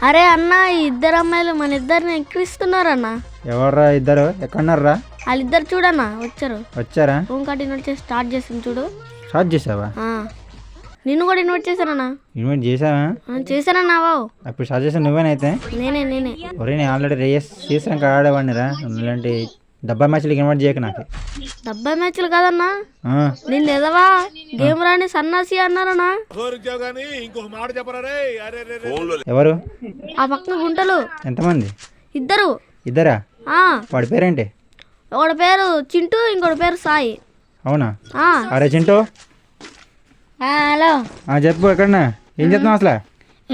అరే అన్న ఈ ఇద్దరు అమ్మాయిలు మన ఇద్దరిని ఎక్కిరిస్తున్నారన్న. ఎవర్రా ఇద్దరు? ఎక్కడున్నారా? వాళ్ళిద్దరు చూడన్నా వచ్చారా? రూమ్ కార్డ్ ఇన్వైట్ చేసి స్టార్ట్ చేసింది చూడు. స్టార్ట్ చేసావా? నిన్ను కూడా ఇన్వైట్ చేశానన్నా. ఇన్వైట్ చేసావా? చేశానన్నా బావు. అప్పుడు స్టార్ట్ చేసాను నువ్వేనైతే. నేనే ఒరే నేను ఆల్రెడీ రేస్ చేసాక ఆడేవాడిని రా. ఇలాంటి డబ్బా మ్యాచ్లకి ఇన్వైట్ చేయక నాకు. డబ్బా మ్యాచ్లు కాదన్నా, నిన్ను ఎదవా గేమ్ రాని సన్నాసి అన్నారన్నా. ఎవరు? ఆ పక్కన గుంటలు. ఎంతమంది? ఇద్దరా? వాడి పేరేంటి? ఒకటి పేరు చింటూ, ఇంకోటి పేరు సాయి. అవునా? అరే చింటూ. హలో చెప్పు, ఎక్కడన్నా ఏం చేస్తున్నావు అసలు?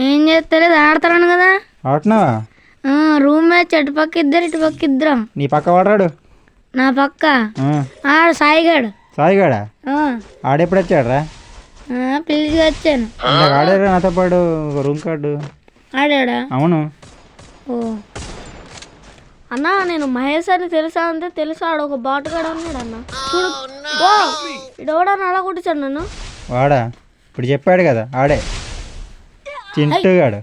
ఏం చేస్తలేదు, ఆడతాను కదా. ఆడుతున్నావా? రూమ్ మ్యాచ్ అటు పక్క ఇద్దరు ఇటు పక్క ఇద్దరం. నీ పక్క వాడాడు? నా పక్క ఆడు సాయిగాడు. సాయిగాడా? ఆడెప్పుడు వచ్చాడు రా? పిలిచి వచ్చాను. ఆడారా నాతో పాటు రూమ్ కార్డు? ఆడాడా? అవును. ఓ అన్నా నేను మహేష్ అని తెలుసా అంటే తెలుసా, ఆడు ఒక బాటుగాడు అన్నాడు అన్న. చూడు ఇడవడాన్ని అలా కొట్టించాడు నన్ను. వాడా? ఇప్పుడు చెప్పాడు కదా ఆడే చింటూగాడు.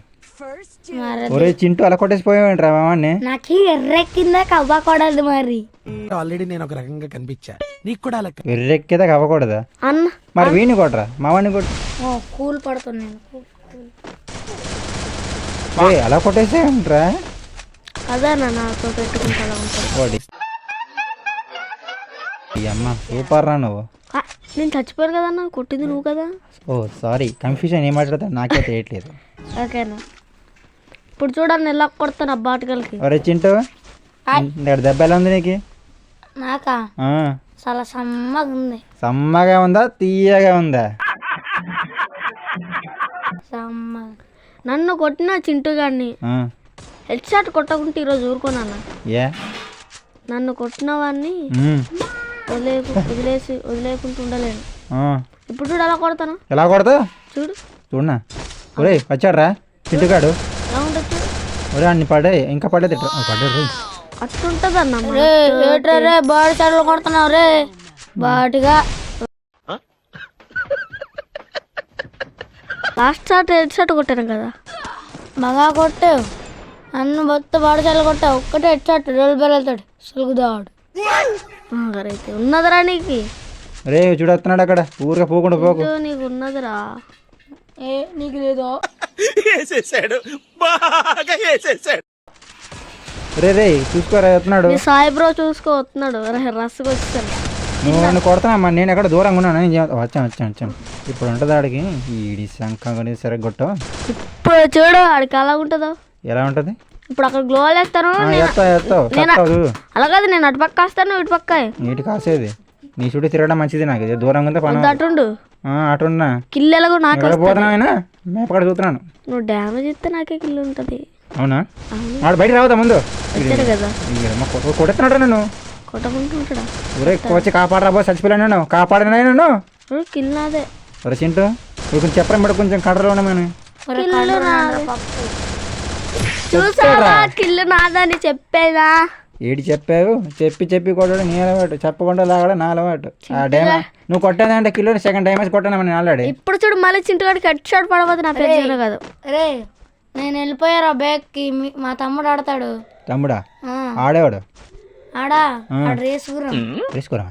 ఒరే చింటూ అలా కొట్టేసిపోయావేంట్రా మావాడిని? నాకు ఎర్రెక్కిందా కవ్వకూడదు మరి. ఆల్రెడీ నేను ఒక రకంగా కనిపించా, నీకు కూడా అలా ఎర్రెక్కిదా కవ్వకూడదా అన్న? మరి వీణి కొట్టరా, మావాడిని కొట్టు. కూల్ పడుతున్నాను. అలా కొట్టేసేయంట్రా. అదే నాతో పెట్టుకుంటా ఉంటాను. ఈ అమ్మ సూపర్ రా నువ్వు. నేను చచ్చిపోయాను కదన్నా, కొట్టింది నువ్వు కదా. ఓ సారీ, కన్ఫ్యూజన్ ఏం మాట్లాడతా నాకే తెలియట్లేదు. ఓకేనా, ఇప్పుడు చూడండి ఎలా కొడతాను ఆ బాటికలకి. ఒరే చింటూ, దెబ్బ ఎలా ఉంది నీకు? నాకా చాలా సమ్మగా ఉంది. సమ్మగా ఉందా తీయగా ఉందా? సమ్మగా. నన్ను కొట్టిన చింటూ గారిని హెడ్ షాట్ కొట్టకుంటే ఈరోజు ఊరుకోనన్నా. ఏ నన్ను కొట్టిన వాడిని వదిలేకుంటూ ఉండలేను. ఇప్పుడు చూడు ఎలా కొడతాను. ఎలా కొడతా చూడు. చూడనా? ఒరే వచ్చాడ్రా చింటుగాడు. ఎలా ఉండొచ్చు? ఒరే అన్ని పడే, ఇంకా పడేది పడ్డాడు. అట్లుంటది అన్న. బాడీ షాట్లు కొడుతున్నావు రే బాటిగా. లాస్ట్ షాట్ హెడ్ షాట్ కొట్టాను కదా. బాగా కొట్టావు, అన్ను మొత్తం బాడీ షాట్లు కొట్టావు. ఒక్కటే హెడ్ షాట్ రోల్ బెల్ వెళ్తాడు సులుగుదాడు. అయితే ఉన్నదిరా నీకు. రే చూడొస్తున్నాడు అక్కడ, ఊరిగా పోకుండా పోకు. నీకు ఉన్నదిరా. నీకు లేదో. రే రే చూసుకోరా వస్తున్నాడు. సాయి బ్రో చూసుకో వస్తున్నాడు. రస్సుకు వచ్చాను. నువ్వు నన్ను కొడతానమ్మా, నేను ఎక్కడ దూరంగా ఉన్నాను. వచ్చాను ఇప్పుడు ఉంటుంది ఆడికి ఈ శంఖం సరే కొట్టు. ఇప్పుడు చూడు ఆడికి ఎలా ఉంటుందో. ఎలా ఉంటుంది? ఇప్పుడు అక్కడ గ్లో వేస్తాను. అలా కాదు, నేను అటు పక్క వస్తాను ఇటు పక్క. నీటి కాసేది నీ చుట్టూ తిరగడం మంచిది. నాకు దూరంగా ఉంటే పని. అటుండు అటున్నా కిల్లెలకు నాకు పోతున్నాయినా మేపక్కడ చూస్తున్నాను. నువ్వు డ్యామేజ్ ఇస్తే నాకే కిల్లు ఉంటుంది. అవునా? వాడు బయట రావద్దా ముందు కదా. కొడుతున్నాడు నన్ను. కొట్టకుంటుంటాడా? ఊరే వచ్చి కాపాడరా బో, చచ్చిపోయాను నన్ను. కాపాడనా నన్ను? కిల్ నాదే. ఒరే చింటూ ఇప్పుడు కొంచెం చెప్పరా మేడం, కొంచెం కడలో ఉన్నామని. చూసావా కిల్లు నాదని చెప్పేదా? ఏడి చెప్పావు? చెప్పి కొట్టడం నీ అలవాటు, చెప్పకుండా లాగడం నా అలవాటు. ఆ డ్యామేజ్ నువ్వు కొట్టేదంటే కిలో సెకండ్ డ్యామేజ్ కొట్టాను నేను ఆల్రెడీ. ఇప్పుడు చూడు మళ్ళీ చింటుగాడికి హెడ్ షాట్ పడబోదు. నా పేరు కాదు రే. నేను వెళ్ళిపోయారా బ్యాగ్కి. మా తమ్ముడు ఆడతాడు. తమ్ముడా? ఆడేవాడు రేసుకురా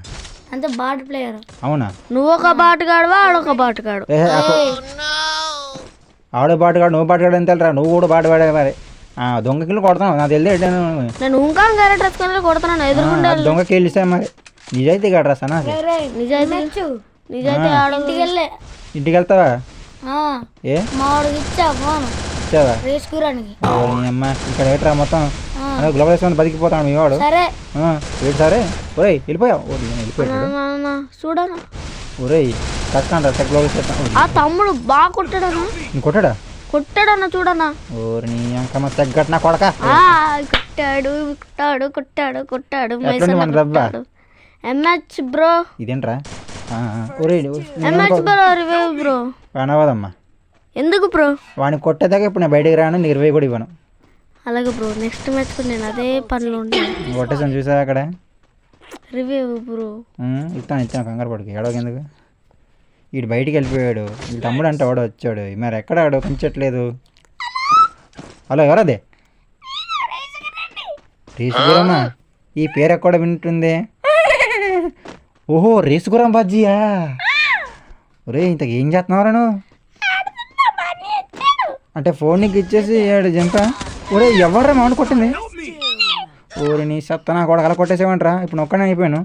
అంతే. Bat player. అవునా? నువ్వు ఒక బాటుగాడు, ఆడొక బాటుగాడు. ఆడు బాటుగాడు, నువ్వు బాటుగాడు ఎంత వెళ్ళరా? నువ్వు కూడా బాటుగాడే మరి. దొంగ కిల్లు కొడతాను నాకు తెలియదు. నేను ఇంకా క్యారెట్ డ్రెస్ కొడుతున్నాను ఎదురుకుండా. దొంగ కిల్లు ఇస్తా మరి. నిజాయితీ కాడరా సనా? నిజాయితీ ఇంటికి వెళ్తావా? ఏ ఇచ్చావా అమ్మ ఇక్కడ ఏట్రా మొత్తం గ్లోబల్ వేసుకొని బతికిపోతాడు మీ వాడు. సరే సరే ఒరే వెళ్ళిపోయావు. వెళ్ళిపోయాడు చూడనా? ఒరే కష్టం ఆ తమ్ముడు బాగా కొట్టాడనా? కొట్టాడన్నా చూడన్నా. ఓరి నీ అంకమ్మ తగ్గట్టు నా కొడక. కొట్టాడు ఎంహెచ్ బ్రో. ఇదేంట్రా? MH bro revive bro. అనవదమ్మా. ఎందుకు బ్రో? వాడిని కొట్టేదాకా ఇప్పుడు నేను బయటికి రాను, నీకు రివైవ్ కూడా ఇవ్వను. అలాగే బ్రో, నెక్స్ట్ మ్యాచ్ నేను అదే పనిలో ఉంటాను. కొట్టేసాను చూసా అక్కడ రివైవ్ బ్రో. ఇస్తాను కంగారు పడుకు. ఎడవకెందుకు? వీడు బయటికి వెళ్ళిపోయాడు. వీడు తమ్ముడు అంటే వాడు వచ్చాడు. మరి ఎక్కడ ఆడు కనిపించట్లేదు. హలో ఎవరదే? రేసుగురమా? ఈ పేరు ఎక్కడ వింటుంది? ఓహో రేసుగురం బజ్జీయా. ఒరే ఇంతకు ఏం చేస్తున్నావురా నువ్వు? అంటే ఫోన్ నీకు ఇచ్చేసి జంప. ఒరే ఎవర్రా మామిడి కొట్టింది? ఓరి నీ సత్తనా కూడా అలా కొట్టేసేవంటరా. ఇప్పుడు నొక్కనే అయిపోయాను.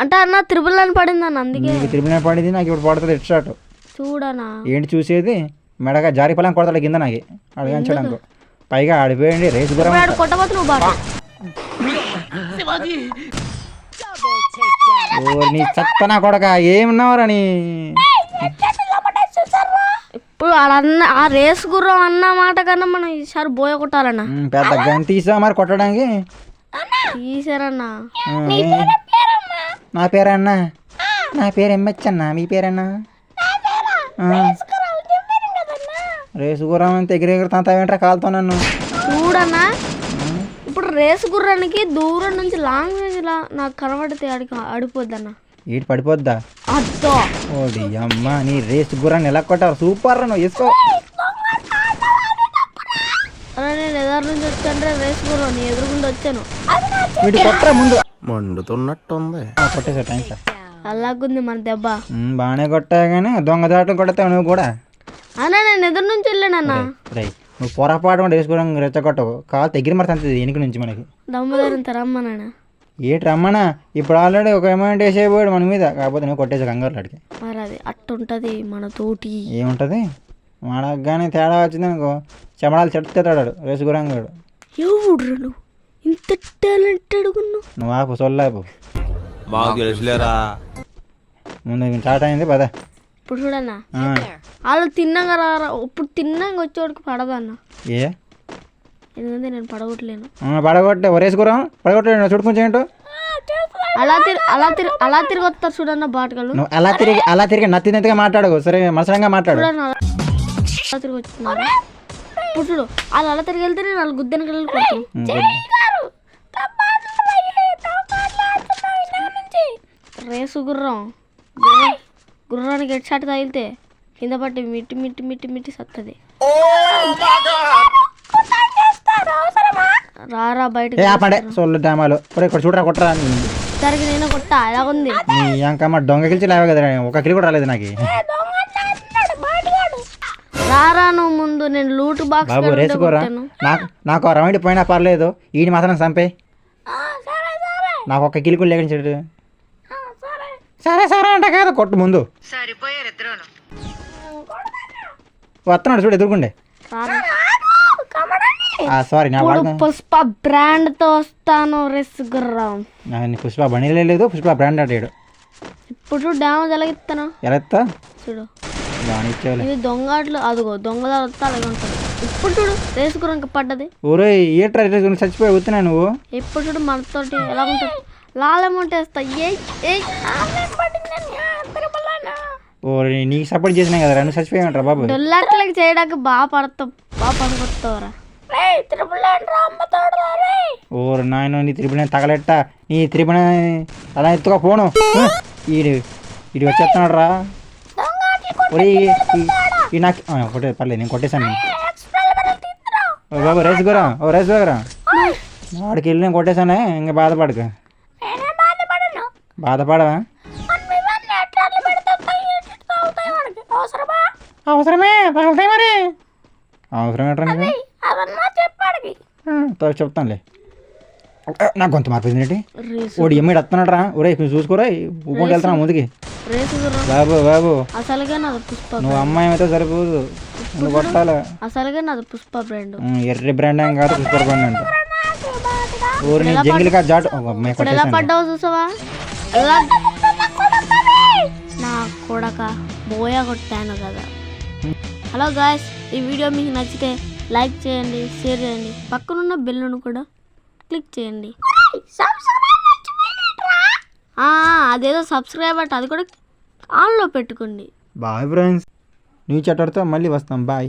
అంటే అన్న త్రిబుల్ అని పడింది అన్న, అందుకే నీకు తిరిగిన పడింది, నాకు ఇప్పుడు పడుతుంది హెడ్ షాట్. చూడనా ఏంటి చూసేది? మెడగా జారి పొలం కొడతాడు కింద నాకు అడిగించడానికి. పైగా ఆడిపోయండి రేసు గురం. కొట్టబోతు నువ్వు బాట. ఓ నీ సత్తనా కొడక ఏమున్నావురా నీ? ఇప్పుడు అన్న ఆ రేస్ గుర్రం అన్న మాట కన్నా మనం ఈసారి బోయ కొట్టాలన్నా. పెద్ద గన్ తీసా మరి కొట్టడానికి. తీసారన్నా. నా పేరన్నా? నా పేరు ఎంహెచ్. మీ పేరన్నా? రేసు గుర్రం అంతే ఎగిరెగిరి తంతావేంట్రా కాలుతో నన్ను? చూడన్నా ఇప్పుడు రేసు గుర్రానికి దూరం నుంచి లాంగ్ రేంజ్ నాకు కనబడితే ఆడిపోద్ది అన్న. ఈటి పడిపోద్దా? అద్దో ఓడి అమ్మ నీ రేసు గుర్రాన్ని ఎలా కొట్టావు? సూపర్ నువ్వు వేసుకో. అరే నేను ఎదురు నుంచి వచ్చాను రేసు గుర్రం, నీ ఎదురుగుండా వచ్చాను. వీటి కొట్టరా ముందు. మండుతున్నట్టుంది. కొట్టేసా థ్యాంక్స్ సార్. అలాగుంది మన దెబ్బ. బాగానే కొట్టా కానీ దొంగ దాటలు కొడతావు నువ్వు కూడా. అన్నా నేను ఎదురు నుంచి వెళ్ళానన్నా. రై నువ్వు పొరపాటు కూడా వేసుకోవడం రెచ్చగొట్టవు. కాలు తెగిరి మరి తంతది వెనుక నుంచి మనకి. దమ్ముదారిని రమ్మన్నా. ఏటి రమ్మనా? ఇప్పుడు ఆల్రెడీ ఒక అమౌంట్ వేసేపోయాడు మన మీద. కాకపోతే నువ్వు కొట్టేసా కంగారు అడిగి. మరి అది అట్టుంటది మన తోటి. ఏముంటుంది మనకు కానీ తేడా వచ్చింది అనుకో చెమడాలు చెట్టుతాడు రేసు గురంగాడు. ఎవడు నువ్వు ఇంత టాలెంటెడ్ ఉన్నావు? నువ్వు ఆపు సొల్లాపు. మాకు తెలుసులేరా. ముందు స్టార్ట్ అయింది పద. ఇప్పుడు చూడన్నా వాళ్ళు తిన్నాక రారా. ఇప్పుడు తిన్నాక వచ్చేవాడికి పడదన్న. ఏ ఎందుకంటే నేను పడగొట్టలేను. పడగొట్టే రేసుకురాం పడగొట్టే చూడుకుంటే ఏంటో. అలా తిరిగి వస్తారు చూడన్న బాటకాలు. నువ్వు అలా తిరిగి నత్తిగా మాట్లాడు. సరే మసరంగా మాట్లాడు. అలా తిరిగి వచ్చినారు. ఇప్పుడు చూడు వాళ్ళు అలా తిరిగి వెళ్తే నేను వాళ్ళు గుద్దెన కళ్ళు కొడతాను. రేసు గుర్రానికి హెడ్ షాట్ తగిలితే కింద పట్టి మిట్టి మిట్టి మిట్టి మిట్టి సత్తది. రారా బయట సొల్లు డ్రామాలు ఇక్కడ చూడరా కొట్టరా. సరికి నేను కొట్టా ఎలాగుంది నీ అంకమ్మ దొంగ కిల్చి లేవా కదా. ఒక కిలి కూడా రాలేదు నాకు. రారా నువ్వు ముందు నేను లూట్ బాక్స్. బాబు రేసుకోరా. నాకు ఆ రౌండ్ పోయినా పర్లేదు. ఈయన మాత్రం చంపే. నాకు ఒక కిలి కూడా లేకుండా. సరే సరే అంటే కాదు కొట్టు ముందు. వస్తున్నాడు చూడు ఎదురుకుండే. సారీ నా పుష్ప బ్రాండ్ తో వస్తాను రేసు గుర్రం. పుష్ప బండి లేదు పుష్ప బ్రాండ్ అడిగాడు. ఇప్పుడు డ్యామేజ్ ఎలా ఇస్తాను? ఎలా ఇస్తా చూడు బాగా ఇది దొంగట్లు అదిగో దొంగదారు వస్తా అలాగే ఉంటుంది. ఇప్పుడు చూడు రేసు గుర్రం పడ్డది. ఊరే ఏట్రా చచ్చిపోయి అవుతున్నా నువ్వు. ఎప్పుడు చూడు మనతోటి ఎలా ఉంటుంది. లాల్ అమౌంట్ వేస్తా. ఓరే నీకు సపోర్ట్ చేసినా కదా నువ్వు చచ్చిపోయామంటారా బాబు. డొల్లాట్లకి చేయడానికి బాగా పడుకొస్తావురా. ఓరు నాయన నీ త్రిపుణ తగలెట్ట. నీ త్రిపుణ అలా ఎత్తుగా పోను. ఇడి వచ్చేస్తున్నాడు రా. ఒరే నాకు ఒకటే పర్లేదు నేను కొట్టేశాను. బాబు రేసు గురా. ఓ రేసు గురా వాడికి వెళ్ళి నేను కొట్టేశానే. ఇంకా బాధపడక. బాధపడవా? అవసరమే తగులుతాయి మరి. అవసరం ఏంటంటే చెప్తానులే. నాకు కొంత మార్పు ఏంటి? ఓడి ఎమ్మిడి వస్తున్నాడు రా. ఒరే చూసుకోరా ఊపుకుంటూ వెళ్తున్నా ముందుకి. బాబు బాబు నువ్వు అమ్మాయి అయితే సరిపోదు. నువ్వు కొట్టాలి. అసలుగా నాది పుష్ప బ్రాండ్. ఎర్రి బ్రాండ్ ఏం కాదు పుష్ప బ్రాండ్ అంట. ఊరి జంగిల్ కా జాట్ ఎలా పడ్డావు చూసావా? నా కొడక బోయా కొట్టాను కదా. హలో గాయ్స్, ఈ వీడియో మీకు నచ్చితే లైక్ చేయండి, షేర్ చేయండి, పక్కనున్న బెల్లును కూడా క్లిక్ చేయండి. అదేదో సబ్స్క్రైబ్ అంటే అది కూడా ఆన్లో పెట్టుకోండి. Bye friends. న్యూ చాప్టర్తో మళ్ళీ వస్తాం. బాయ్.